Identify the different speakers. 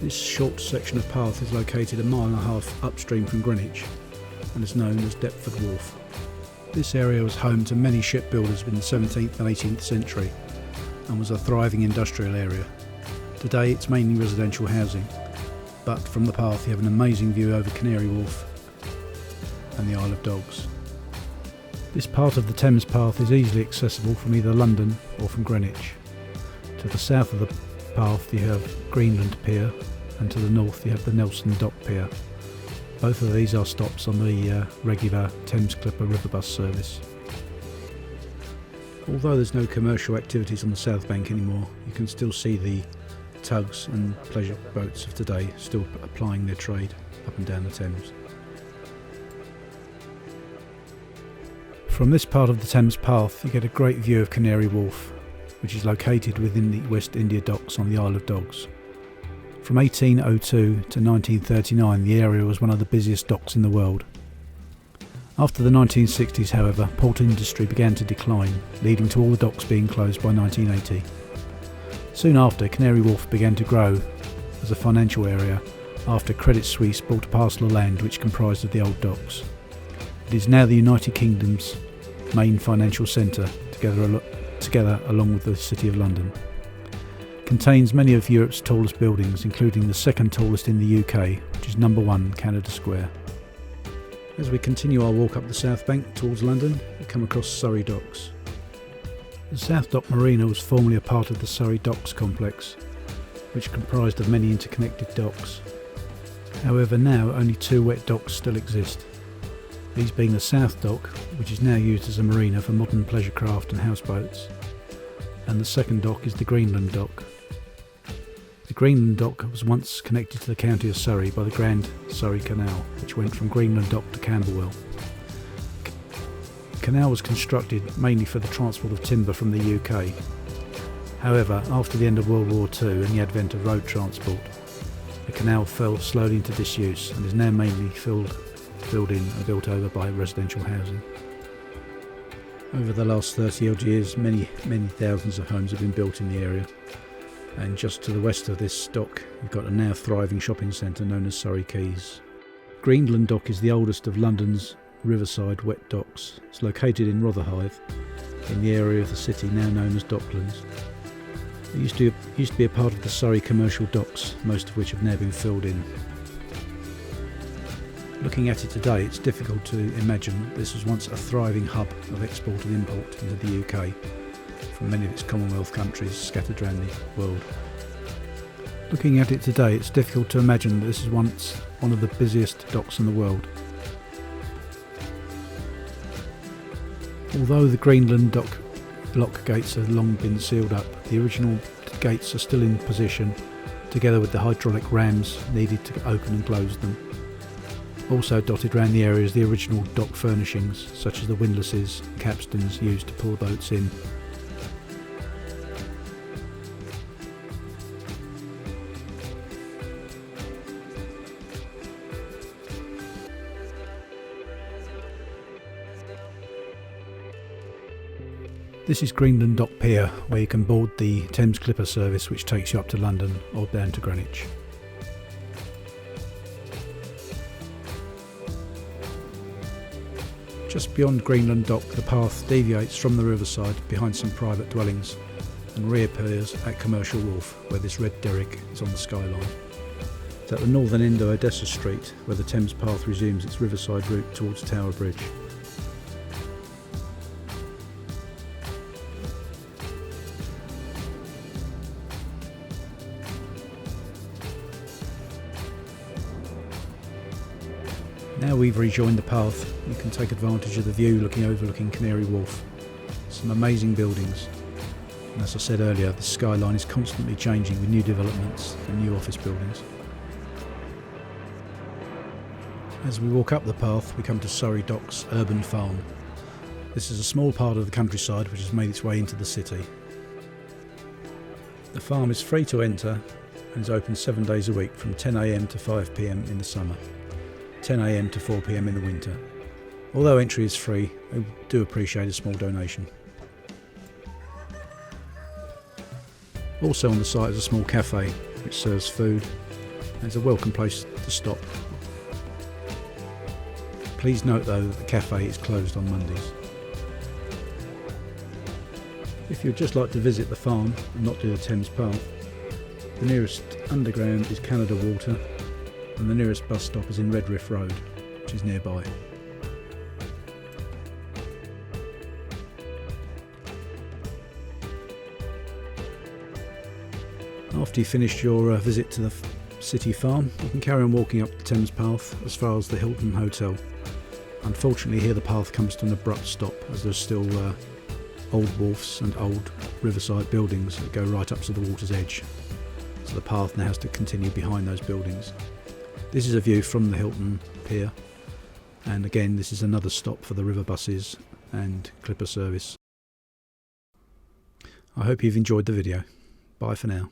Speaker 1: This short section of path is located a mile and a half upstream from Greenwich and is known as Deptford Wharf. This area was home to many shipbuilders in the 17th and 18th century and was a thriving industrial area. Today it's mainly residential housing, but from the path you have an amazing view over Canary Wharf and the Isle of Dogs. This part of the Thames Path is easily accessible from either London or from Greenwich. To the south of the path you have Greenland Pier, and to the north you have the Nelson Dock Pier. Both of these are stops on the regular Thames Clipper river bus service. Although there's no commercial activities on the south bank anymore, you can still see the tugs and pleasure boats of today still applying their trade up and down the Thames. From this part of the Thames Path you get a great view of Canary Wharf, which is located within the West India Docks on the Isle of Dogs. From 1802 to 1939 the area was one of the busiest docks in the world. After the 1960s, however, port industry began to decline, leading to all the docks being closed by 1980. Soon after, Canary Wharf began to grow as a financial area after Credit Suisse bought a parcel of land which comprised of the old docks. It is now the United Kingdom's main financial centre, together along with the City of London. Contains many of Europe's tallest buildings, including the second tallest in the UK, which is number 1 Canada Square. As we continue our walk up the South Bank towards London, we come across Surrey Docks. The South Dock Marina was formerly a part of the Surrey Docks complex, which comprised of many interconnected docks. However, now only 2 wet docks still exist. These being the South Dock, which is now used as a marina for modern pleasure craft and houseboats, and the second dock is the Greenland Dock. The Greenland Dock was once connected to the county of Surrey by the Grand Surrey Canal, which went from Greenland Dock to Camberwell. The canal was constructed mainly for the transport of timber from the UK. However, after the end of World War II and the advent of road transport, the canal fell slowly into disuse and is now mainly filled in and built over by residential housing. Over the last 30 odd years, many thousands of homes have been built in the area, and just to the west of this dock you've got a now thriving shopping centre known as Surrey Quays. Greenland Dock is the oldest of London's Riverside wet docks. It's located in Rotherhithe, in the area of the city now known as Docklands. It used to be a part of the Surrey commercial docks, most of which have now been filled in. Looking at it today, it's difficult to imagine that this was once a thriving hub of export and import into the UK from many of its Commonwealth countries scattered around the world. Looking at it today, it's difficult to imagine that this is once one of the busiest docks in the world. Although the Greenland Dock lock gates have long been sealed up, the original gates are still in position, together with the hydraulic rams needed to open and close them. Also dotted around the area is the original dock furnishings, such as the windlasses and capstans used to pull boats in. This is Greenland Dock Pier, where you can board the Thames Clipper service which takes you up to London or down to Greenwich. Just beyond Greenland Dock, the path deviates from the riverside behind some private dwellings and reappears at Commercial Wharf, where this red derrick is on the skyline. It's at the northern end of Odessa Street, where the Thames Path resumes its riverside route towards Tower Bridge. Now we've rejoined the path, you can take advantage of the view overlooking Canary Wharf. Some amazing buildings, and as I said earlier, the skyline is constantly changing with new developments and new office buildings. As we walk up the path, we come to Surrey Docks Urban Farm. This is a small part of the countryside which has made its way into the city. The farm is free to enter and is open 7 days a week from 10 AM to 5 PM in the summer, 10 AM to 4 PM in the winter. Although entry is free, we do appreciate a small donation. Also on the site is a small cafe which serves food It's a welcome place to stop. Please note though that the cafe is closed on Mondays. If you'd just like to visit the farm and not do the Thames Path, the nearest underground is Canada Water and the nearest bus stop is in Redriff Road, which is nearby. After you've finished your visit to the city farm, you can carry on walking up the Thames Path as far as the Hilton Hotel. Unfortunately here the path comes to an abrupt stop as there's still old wharfs and old riverside buildings that go right up to the water's edge. So the path now has to continue behind those buildings. This is a view from the Hilton Pier, and again this is another stop for the river buses and clipper service. I hope you've enjoyed the video. Bye for now.